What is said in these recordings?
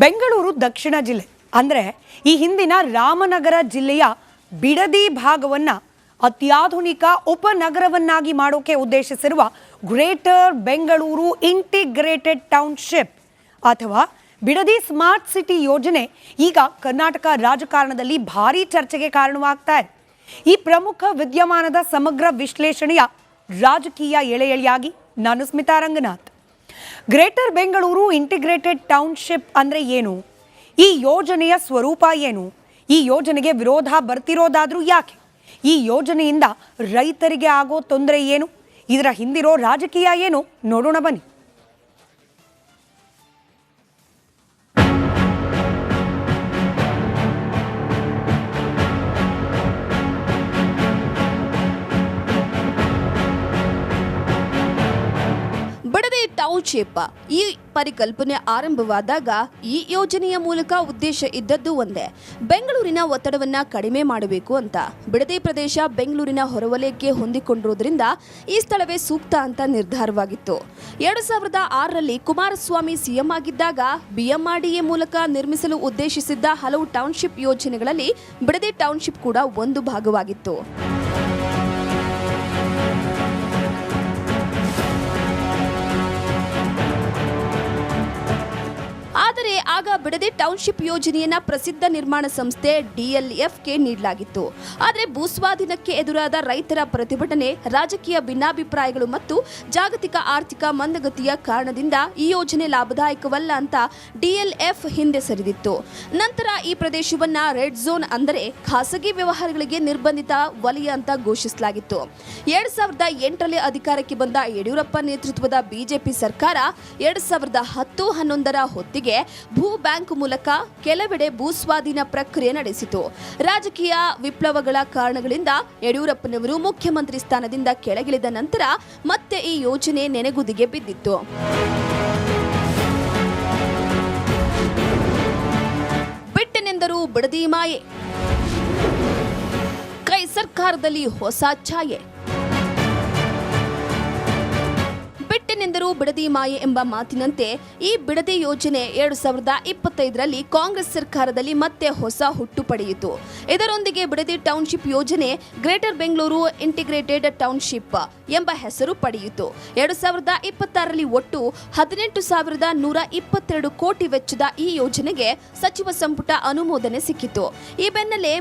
ಬೆಂಗಳೂರು ದಕ್ಷಿಣ ಜಿಲ್ಲೆ ಅಂದರೆ ಈ ಹಿಂದಿನ ರಾಮನಗರ ಜಿಲ್ಲೆಯ ಬಿಡದಿ ಭಾಗವನ್ನು ಅತ್ಯಾಧುನಿಕ ಉಪನಗರವನ್ನಾಗಿ ಮಾಡೋಕೆ ಉದ್ದೇಶಿಸಿರುವ ಗ್ರೇಟರ್ ಬೆಂಗಳೂರು ಇಂಟಿಗ್ರೇಟೆಡ್ ಟೌನ್ಶಿಪ್ ಅಥವಾ ಬಿಡದಿ ಸ್ಮಾರ್ಟ್ ಸಿಟಿ ಯೋಜನೆ ಈಗ ಕರ್ನಾಟಕ ರಾಜಕಾರಣದಲ್ಲಿ ಭಾರೀ ಚರ್ಚೆಗೆ ಕಾರಣವಾಗ್ತಾ ಇದೆ. ಈ ಪ್ರಮುಖ ವಿದ್ಯಮಾನದ ಸಮಗ್ರ ವಿಶ್ಲೇಷಣೆಯ ರಾಜಕೀಯ ಎಳೆಯಾಗಿ ನಾನು Smita Ranganath. Greater Bengaluru integrated township ಅಂದರೆ ಏನು? ಈ ಯೋಜನೆಯ ಸ್ವರೂಪ ಏನು? ಈ ಯೋಜನೆಗೆ ವಿರೋಧ ಬರ್ತಿರೋದಾದ್ರೂ ಯಾಕೆ? ಈ ಯೋಜನೆಯಿಂದ ರೈತರಿಗೆ ಆಗೋ ತೊಂದರೆ ಏನು? ಇದರ ಹಿಂದಿರೋ ರಾಜಕೀಯ ಏನು? ನೋಡೋಣ ಬನ್ನಿ. ಬಿಡದಿ ಟೌನ್ಶಿಪ್ ಈ ಪರಿಕಲ್ಪನೆ ಆರಂಭವಾದಾಗ ಈ ಯೋಜನೆಯ ಮೂಲಕ ಉದ್ದೇಶ ಇದ್ದದ್ದು ಒಂದೇ, ಬೆಂಗಳೂರಿನ ಒತ್ತಡವನ್ನ ಕಡಿಮೆ ಮಾಡಬೇಕು ಅಂತ. ಬಿಡದಿ ಪ್ರದೇಶ ಬೆಂಗಳೂರಿನ ಹೊರವಲಯಕ್ಕೆ ಹೊಂದಿಕೊಂಡಿರುವುದರಿಂದ ಈ ಸ್ಥಳವೇ ಸೂಕ್ತ ಅಂತ ನಿರ್ಧಾರವಾಗಿತ್ತು. 2006ರಲ್ಲಿ ಕುಮಾರಸ್ವಾಮಿ ಸಿಎಂ ಆಗಿದ್ದಾಗ BMRDA ಮೂಲಕ ನಿರ್ಮಿಸಲು ಉದ್ದೇಶಿಸಿದ್ದ ಹಲವು ಟೌನ್ಶಿಪ್ ಯೋಜನೆಗಳಲ್ಲಿ ಬಿಡದಿ ಟೌನ್ಶಿಪ್ ಕೂಡ ಒಂದು ಭಾಗವಾಗಿತ್ತು. ಆದರೆ ಆಗ ಬಿಡದಿ ಟೌನ್ಶಿಪ್ ಯೋಜನೆಯನ್ನ ಪ್ರಸಿದ್ಧ ನಿರ್ಮಾಣ ಸಂಸ್ಥೆ DLFಗೆ ನೀಡಲಾಗಿತ್ತು. ಆದರೆ ಭೂಸ್ವಾಧೀನಕ್ಕೆ ಎದುರಾದ ರೈತರ ಪ್ರತಿಭಟನೆ, ರಾಜಕೀಯ ಭಿನ್ನಾಭಿಪ್ರಾಯಗಳು ಮತ್ತು ಜಾಗತಿಕ ಆರ್ಥಿಕ ಮಂದಗತಿಯ ಕಾರಣದಿಂದ ಈ ಯೋಜನೆ ಲಾಭದಾಯಕವಲ್ಲ ಅಂತ DLF ಹಿಂದೆ ಸರಿದಿತ್ತು. ನಂತರ ಈ ಪ್ರದೇಶವನ್ನ ರೆಡ್ ಝೋನ್ ಅಂದರೆ ಖಾಸಗಿ ವ್ಯವಹಾರಗಳಿಗೆ ನಿರ್ಬಂಧಿತ ವಲಯ ಅಂತ ಘೋಷಿಸಲಾಗಿತ್ತು. 2008ರಲ್ಲಿ ಅಧಿಕಾರಕ್ಕೆ ಬಂದ ಯಡಿಯೂರಪ್ಪ ನೇತೃತ್ವದ ಬಿಜೆಪಿ ಸರ್ಕಾರ 2010-11ರ ಹೊತ್ತಿಗೆ ಭೂ ಬ್ಯಾಂಕ್ ಮೂಲಕ ಕೆಲವೆಡೆ ಭೂಸ್ವಾಧೀನ ಪ್ರಕ್ರಿಯೆ ನಡೆಸಿತು. ರಾಜಕೀಯ ವಿಪ್ಲವಗಳ ಕಾರಣಗಳಿಂದ ಯಡಿಯೂರಪ್ಪನವರು ಮುಖ್ಯಮಂತ್ರಿ ಸ್ಥಾನದಿಂದ ಕೆಳಗಿಳಿದ ನಂತರ ಮತ್ತೆ ಈ ಯೋಜನೆ ನೆನೆಗುದಿಗೆ ಬಿದ್ದಿತ್ತು. ಬಿಟ್ಟನೆಂದರೂ ಬಿಡದಿ ಮಾಯೆ, ಕೈ ಸರ್ಕಾರದಲ್ಲಿ ಹೊಸ ಛಾಯೆ. ಬಿಟ್ಟನೆಂದರೂ ಬಿಡದಿ ಮಾಯೆ ಎಂಬ ಮಾತಿನಂತೆ ಈ ಬಿಡದಿ ಯೋಜನೆ 2025ರಲ್ಲಿ ಕಾಂಗ್ರೆಸ್ ಸರ್ಕಾರದಲ್ಲಿ ಮತ್ತೆ ಹೊಸ ಹುಟ್ಟು ಪಡೆಯಿತು. ಇದರೊಂದಿಗೆ ಬಿಡದಿ ಟೌನ್ಶಿಪ್ ಯೋಜನೆ ಗ್ರೇಟರ್ ಬೆಂಗಳೂರು ಇಂಟಿಗ್ರೇಟೆಡ್ ಟೌನ್ಶಿಪ್ ಎಂಬ ಹೆಸರು ಪಡೆಯಿತು. 2026ರಲ್ಲಿ ಒಟ್ಟು 18,122 ಕೋಟಿ ವೆಚ್ಚದ ಈ ಯೋಜನೆಗೆ ಸಚಿವ ಸಂಪುಟ ಅನುಮೋದನೆ ಸಿಕ್ಕಿತು. ಈ ಬೆನ್ನಲ್ಲೇ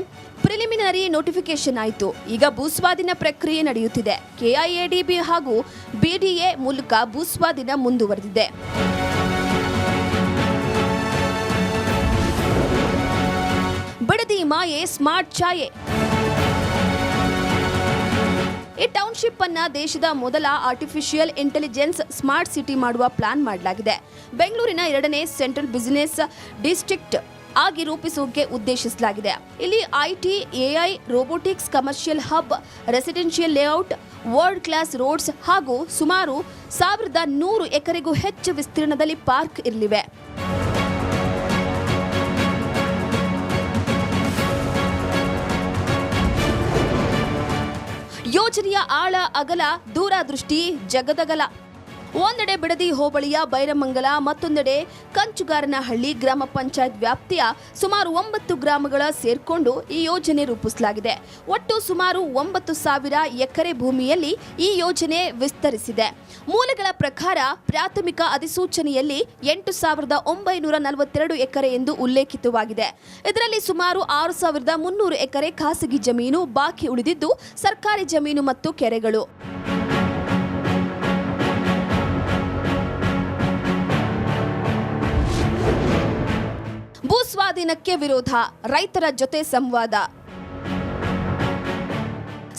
ಪ್ರಿಲಿಮಿನರಿ ನೋಟಿಫಿಕೇಶನ್ ಆಯಿತು. ಈಗ ಭೂಸ್ವಾಧೀನ ಪ್ರಕ್ರಿಯೆ ನಡೆಯುತ್ತಿದೆ. KIADB ಹಾಗೂ BDA ಮೂಲಕ ಭೂಸ್ವಾಧೀನ ಮುಂದುವರೆದಿದೆ. ಬಿಡದಿ ಮಾಯೆ ಸ್ಮಾರ್ಟ್ ಛಾಯೆ. ಈ ಟೌನ್ಶಿಪ್ ಅನ್ನ ದೇಶದ ಮೊದಲ ಆರ್ಟಿಫಿಷಿಯಲ್ ಇಂಟೆಲಿಜೆನ್ಸ್ ಸ್ಮಾರ್ಟ್ ಸಿಟಿ ಮಾಡುವ ಪ್ಲಾನ್ ಮಾಡಲಾಗಿದೆ. ಬೆಂಗಳೂರಿನ 2ನೇ ಸೆಂಟ್ರಲ್ ಬಿಸಿನೆಸ್ ಡಿಸ್ಟ್ರಿಕ್ಟ್ ಆಗಿ ರೂಪಿಸೋಕೆ ಉದ್ದೇಶಿಸಲಾಗಿದೆ. ಇಲ್ಲಿ IT, AI, robotics, commercial hub, residential layout, world class roads ಹಾಗೂ ಸುಮಾರು 1,100 ಎಕರೆಗೂ ಹೆಚ್ಚು ವಿಸ್ತೀರ್ಣದಲ್ಲಿ ಪಾರ್ಕ್ ಇರಲಿವೆ. ಯೋಜನೆಯ ಆಳ ಅಗಲ, ದೂರದೃಷ್ಟಿ ಜಗದಗಲ. ಒಂದೆಡೆ ಬಿಡದಿ ಹೋಬಳಿಯ ಬೈರಮಂಗಲ, ಮತ್ತೊಂದೆಡೆ ಕಂಚುಗಾರನಹಳ್ಳಿ ಗ್ರಾಮ ಪಂಚಾಯತ್ ವ್ಯಾಪ್ತಿಯ ಸುಮಾರು 9 ಗ್ರಾಮಗಳ ಸೇರ್ಕೊಂಡು ಈ ಯೋಜನೆ ರೂಪಿಸಲಾಗಿದೆ. ಒಟ್ಟು ಸುಮಾರು 9,000 ಎಕರೆ ಭೂಮಿಯಲ್ಲಿ ಈ ಯೋಜನೆ ವಿಸ್ತರಿಸಿದೆ. ಮೂಲಗಳ ಪ್ರಕಾರ ಪ್ರಾಥಮಿಕ ಅಧಿಸೂಚನೆಯಲ್ಲಿ 8,942 ಎಕರೆ ಎಂದು ಉಲ್ಲೇಖಿತವಾಗಿದೆ. ಇದರಲ್ಲಿ ಸುಮಾರು 6,300 ಎಕರೆ ಖಾಸಗಿ ಜಮೀನು ಬಾಕಿ ಉಳಿದಿದ್ದು ಸರ್ಕಾರಿ ಜಮೀನು ಮತ್ತು ಕೆರೆಗಳು. ಭೂಸ್ವಾಧೀನಕ್ಕೆ ವಿರೋಧ, ರೈತರ ಜೊತೆ ಸಂವಾದ.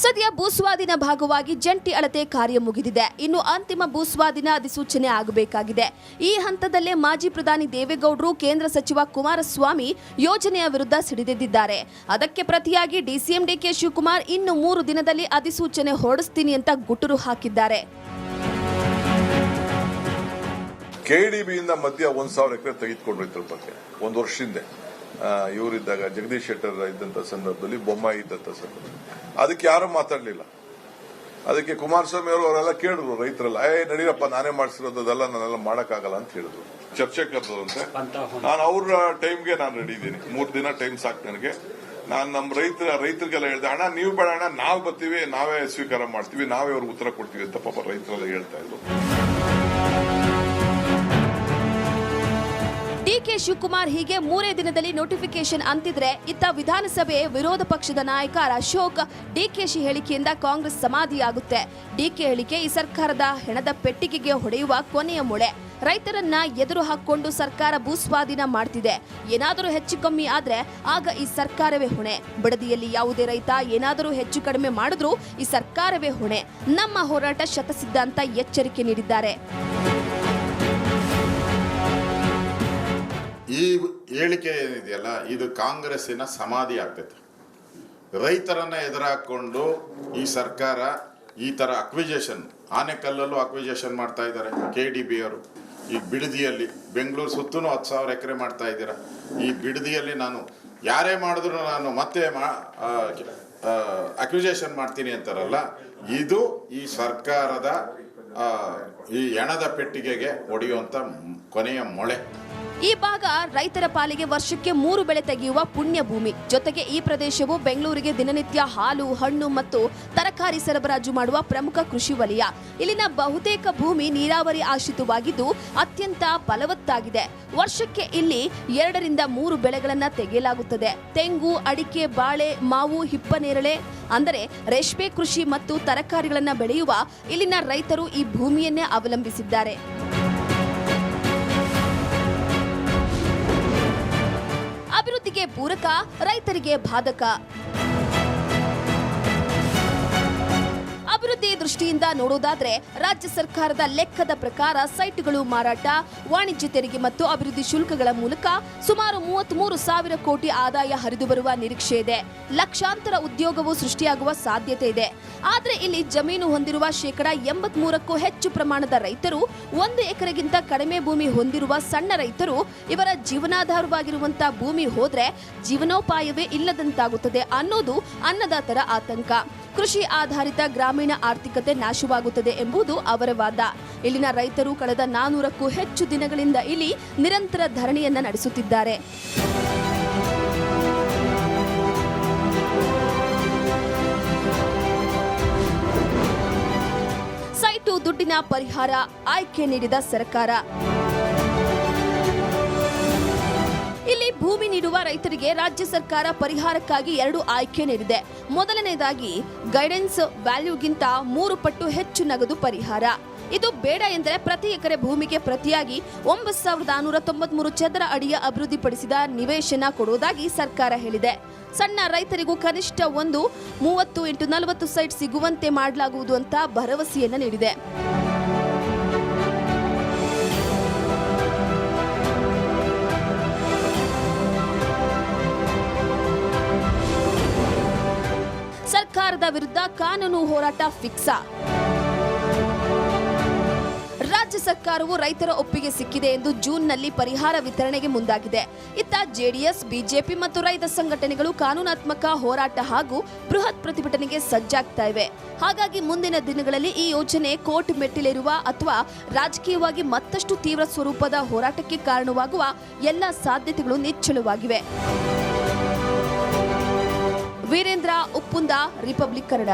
ಸದ್ಯ ಭೂಸ್ವಾಧೀನ ಭಾಗವಾಗಿ ಜಂಟಿ ಅಳತೆ ಕಾರ್ಯ ಮುಗಿದಿದೆ. ಇನ್ನು ಅಂತಿಮ ಭೂಸ್ವಾಧೀನ ಅಧಿಸೂಚನೆ ಆಗಬೇಕಾಗಿದೆ. ಈ ಹಂತದಲ್ಲೇ ಮಾಜಿ ಪ್ರಧಾನಿ ದೇವೇಗೌಡರು ಕೇಂದ್ರ ಸಚಿವ ಕುಮಾರಸ್ವಾಮಿ ಯೋಜನೆಯ ವಿರುದ್ಧ ಸಿಡಿದೆದ್ದಿದ್ದಾರೆ. ಅದಕ್ಕೆ ಪ್ರತಿಯಾಗಿ DCM DK ಶಿವಕುಮಾರ್ ಇನ್ನು 3 ದಿನದಲ್ಲಿ ಅಧಿಸೂಚನೆ ಹೊರಡಿಸ್ತೀನಿ ಅಂತ ಗುಟುರು ಹಾಕಿದ್ದಾರೆ. KDBಯಿಂದ ಮಧ್ಯ 1,000 ಎಕರೆ ತೆಗೆದುಕೊಂಡು ರೈತರ ಬಗ್ಗೆ 1 ವರ್ಷದಿಂದ ಇವರಿದ್ದಾಗ ಜಗದೀಶ್ ಶೆಟ್ಟರ್ ಇದ್ದಂತ ಸಂದರ್ಭದಲ್ಲಿ, ಬೊಮ್ಮಾಯಿ ಇದ್ದಂತ ಸಂದರ್ಭದಲ್ಲಿ ಅದಕ್ಕೆ ಯಾರು ಮಾತಾಡಲಿಲ್ಲ. ಅದಕ್ಕೆ ಕುಮಾರಸ್ವಾಮಿ ಅವರೆಲ್ಲ ಕೇಳಿದ್ರು ರೈತರೆಲ್ಲ, ನಡೀರಪ್ಪ ನಾನೇ ಮಾಡಿಸಿರೋದಲ್ಲ, ನಾನೆಲ್ಲ ಮಾಡಕ್ಕಾಗಲ್ಲ ಅಂತ ಹೇಳಿದ್ರು. ಚರ್ಚೆ ಕರೆದಂತೆ ನಾನು ಅವ್ರ ಟೈಮ್ಗೆ ನಾನು ರೆಡಿ ಇದ್ದೀನಿ. 3 ದಿನ ಟೈಮ್ ಸಾಕು ನನಗೆ. ನಾನು ನಮ್ಮ ರೈತರಿಗೆಲ್ಲ ಹೇಳಿದೆ, ಅಣ್ಣ ನೀವು ಬೇಡ ಅಣ್ಣ, ನಾವು ಬರ್ತೀವಿ, ನಾವೇ ಸ್ವೀಕಾರ ಮಾಡ್ತೀವಿ, ನಾವೇ ಅವ್ರಿಗೆ ಉತ್ತರ ಕೊಡ್ತೀವಿ ಅಂತ ಪಾಪ ರೈತರೆಲ್ಲ ಹೇಳ್ತಾ ಇದ್ರು. ಡಿಕೆ ಶಿವಕುಮಾರ್ ಹೀಗೆ 3 ದಿನದಲ್ಲಿ ನೋಟಿಫಿಕೇಶನ್ ಅಂತಿದ್ರೆ, ಇತ್ತ ವಿಧಾನಸಭೆ ವಿರೋಧ ಪಕ್ಷದ ನಾಯಕ ಅಶೋಕ್ ಡಿಕೆಶಿ ಹೇಳಿಕೆಯಿಂದ ಕಾಂಗ್ರೆಸ್ ಸಮಾಧಿಯಾಗುತ್ತೆ. ಡಿಕೆ ಹೇಳಿಕೆ ಈ ಸರ್ಕಾರದ ಹೆಣದ ಪೆಟ್ಟಿಗೆಗೆ ಹೊಡೆಯುವ ಕೊನೆಯ ಮೊಳೆ. ರೈತರನ್ನ ಎದುರು ಹಾಕೊಂಡು ಸರ್ಕಾರ ಭೂಸ್ವಾಧೀನ ಮಾಡ್ತಿದೆ. ಏನಾದರೂ ಹೆಚ್ಚು ಕಮ್ಮಿ ಆದ್ರೆ ಆಗ ಈ ಸರ್ಕಾರವೇ ಹೊಣೆ. ಬಿಡದಿಯಲ್ಲಿ ಯಾವುದೇ ರೈತ ಏನಾದರೂ ಹೆಚ್ಚು ಕಡಿಮೆ ಮಾಡಿದ್ರೂ ಈ ಸರ್ಕಾರವೇ ಹೊಣೆ. ನಮ್ಮ ಹೋರಾಟ ಶತಸಿದ್ಧ ಅಂತ ಎಚ್ಚರಿಕೆ ನೀಡಿದ್ದಾರೆ. ಈ ಹೇಳಿಕೆ ಏನಿದೆಯಲ್ಲ, ಇದು ಕಾಂಗ್ರೆಸ್ಸಿನ ಸಮಾಧಿ ಆಗ್ತೈತೆ. ರೈತರನ್ನ ಎದುರಾಕೊಂಡು ಈ ಸರ್ಕಾರ ಈ ಥರ ಅಕ್ವಿಜೇಷನ್, ಆನೆಕಲ್ಲಲ್ಲೂ ಅಕ್ವಿಜೇಷನ್ ಮಾಡ್ತಾ ಇದ್ದಾರೆ KDB ಅವರು. ಈ ಬಿಡದಿಯಲ್ಲಿ ಬೆಂಗಳೂರು ಸುತ್ತೂ 10,000 ಎಕರೆ ಮಾಡ್ತಾ ಇದ್ದೀರಾ. ಈ ಬಿಡದಿಯಲ್ಲಿ ನಾನು ಯಾರೇ ಮಾಡಿದ್ರು ನಾನು ಮತ್ತೆ ಅಕ್ವಿಜೇಷನ್ ಮಾಡ್ತೀನಿ ಅಂತಾರಲ್ಲ, ಇದು ಈ ಸರ್ಕಾರದ ಈ ಹೆಣದ ಪೆಟ್ಟಿಗೆಗೆ ಹೊಡೆಯುವಂಥ ಕೊನೆಯ ಮೊಳೆ. ಈ ಭಾಗ ರೈತರ ಪಾಲಿಗೆ ವರ್ಷಕ್ಕೆ 3 ಬೆಳೆ ತೆಗೆಯುವ ಪುಣ್ಯ ಭೂಮಿ. ಜೊತೆಗೆ ಈ ಪ್ರದೇಶವು ಬೆಂಗಳೂರಿಗೆ ದಿನನಿತ್ಯ ಹಾಲು, ಹಣ್ಣು ಮತ್ತು ತರಕಾರಿ ಸರಬರಾಜು ಮಾಡುವ ಪ್ರಮುಖ ಕೃಷಿ ವಲಯ. ಇಲ್ಲಿನ ಬಹುತೇಕ ಭೂಮಿ ನೀರಾವರಿ ಆಶ್ರಿತವಾಗಿದ್ದು ಅತ್ಯಂತ ಫಲವತ್ತಾಗಿದೆ. ವರ್ಷಕ್ಕೆ ಇಲ್ಲಿ 2 ರಿಂದ 3 ಬೆಳೆಗಳನ್ನ ತೆಗೆಯಲಾಗುತ್ತದೆ. ತೆಂಗು, ಅಡಿಕೆ, ಬಾಳೆ, ಮಾವು, ಹಿಪ್ಪನೇರಳೆ ಅಂದರೆ ರೇಷ್ಮೆ ಕೃಷಿ ಮತ್ತು ತರಕಾರಿಗಳನ್ನ ಬೆಳೆಯುವ ಇಲ್ಲಿನ ರೈತರು ಈ ಭೂಮಿಯನ್ನೇ ಅವಲಂಬಿಸಿದ್ದಾರೆ. ಅಭಿವೃದ್ಧಿಗೆ ಪೂರಕ, ರೈತರಿಗೆ ಬಾಧಕ. ಅಭಿವೃದ್ಧಿ ದೃಷ್ಟಿಯಿಂದ ನೋಡೋದಾದ್ರೆ ರಾಜ್ಯ ಸರ್ಕಾರದ ಲೆಕ್ಕದ ಪ್ರಕಾರ ಸೈಟ್ಗಳು ಮಾರಾಟ, ವಾಣಿಜ್ಯ ತೆರಿಗೆ ಮತ್ತು ಅಭಿವೃದ್ಧಿ ಶುಲ್ಕಗಳ ಮೂಲಕ ಸುಮಾರು 33,000 ಕೋಟಿ ಆದಾಯ ಹರಿದು ಬರುವ ನಿರೀಕ್ಷೆ ಇದೆ. ಲಕ್ಷಾಂತರ ಉದ್ಯೋಗವು ಸೃಷ್ಟಿಯಾಗುವ ಸಾಧ್ಯತೆ ಇದೆ. ಆದ್ರೆ ಇಲ್ಲಿ ಜಮೀನು ಹೊಂದಿರುವ 83%ಕ್ಕೂ ಹೆಚ್ಚು ಪ್ರಮಾಣದ ರೈತರು, 1 ಎಕರೆಗಿಂತ ಕಡಿಮೆ ಭೂಮಿ ಹೊಂದಿರುವ ಸಣ್ಣ ರೈತರು, ಇವರ ಜೀವನಾಧಾರವಾಗಿರುವಂತಹ ಭೂಮಿ ಹೋದ್ರೆ ಜೀವನೋಪಾಯವೇ ಇಲ್ಲದಂತಾಗುತ್ತದೆ ಅನ್ನೋದು ಅನ್ನದಾತರ ಆತಂಕ. ಕೃಷಿ ಆಧಾರಿತ ಗ್ರಾಮೀಣ ಆರ್ಥಿಕತೆ ನಾಶವಾಗುತ್ತದೆ ಎಂಬುದು ಅವರ ವಾದ. ಇಲ್ಲಿನ ರೈತರು ಕಳೆದ 400ಕ್ಕೂ ಹೆಚ್ಚು ದಿನಗಳಿಂದ ಇಲ್ಲಿ ನಿರಂತರ ಧರಣಿಯನ್ನ ನಡೆಸುತ್ತಿದ್ದಾರೆ. ಸೈಟು ದುಡ್ಡಿನ ಪರಿಹಾರ ಆಯ್ಕೆ ನೀಡಿದ ಸರ್ಕಾರ. ಇಲ್ಲಿ ಭೂಮಿ ನೀಡುವ ರೈತರಿಗೆ ರಾಜ್ಯ ಸರ್ಕಾರ ಪರಿಹಾರಕ್ಕಾಗಿ 2 ಆಯ್ಕೆ ನೀಡಿದೆ. ಮೊದಲನೇದಾಗಿ ಗೈಡೆನ್ಸ್ ವ್ಯಾಲ್ಯೂಗಿಂತ 3 ಪಟ್ಟು ಹೆಚ್ಚು ನಗದು ಪರಿಹಾರ. ಇದು ಬೇಡ ಎಂದರೆ ಪ್ರತಿ ಎಕರೆ ಭೂಮಿಗೆ ಪ್ರತಿಯಾಗಿ 9,493 ಚದರ ಅಡಿಯ ಅಭಿವೃದ್ಧಿಪಡಿಸಿದ ನಿವೇಶನ ಕೊಡುವುದಾಗಿ ಸರ್ಕಾರ ಹೇಳಿದೆ. ಸಣ್ಣ ರೈತರಿಗೂ ಕನಿಷ್ಠ ಒಂದು 30x40 ಸೈಟ್ ಸಿಗುವಂತೆ ಮಾಡಲಾಗುವುದು ಅಂತ ಭರವಸೆಯನ್ನ ನೀಡಿದೆ. ಸರ್ಕಾರದ ವಿರುದ್ಧ ಕಾನೂನು ಹೋರಾಟ ಫಿಕ್ಸಾ. ರಾಜ್ಯ ಸರ್ಕಾರವು ರೈತರ ಒಪ್ಪಿಗೆ ಸಿಕ್ಕಿದೆ ಎಂದು ಜೂನ್ನಲ್ಲಿ ಪರಿಹಾರ ವಿತರಣೆಗೆ ಮುಂದಾಗಿದೆ. ಇತ್ತ ಜೆಡಿಎಸ್, ಬಿಜೆಪಿ ಮತ್ತು ರೈತ ಸಂಘಟನೆಗಳು ಕಾನೂನಾತ್ಮಕ ಹೋರಾಟ ಹಾಗೂ ಬೃಹತ್ ಪ್ರತಿಭಟನೆಗೆ ಸಜ್ಜಾಗ್ತಾ ಇವೆ. ಹಾಗಾಗಿ ಮುಂದಿನ ದಿನಗಳಲ್ಲಿ ಈ ಯೋಜನೆ ಕೋರ್ಟ್ ಮೆಟ್ಟಿಲೇರುವ ಅಥವಾ ರಾಜಕೀಯವಾಗಿ ಮತ್ತಷ್ಟು ತೀವ್ರ ಸ್ವರೂಪದ ಹೋರಾಟಕ್ಕೆ ಕಾರಣವಾಗುವ ಎಲ್ಲ ಸಾಧ್ಯತೆಗಳು ನಿಚ್ಚಳವಾಗಿವೆ. ವೀರೇಂದ್ರ ಉಪ್ಪುಂದ, ರಿಪಬ್ಲಿಕ್ ಕನ್ನಡ.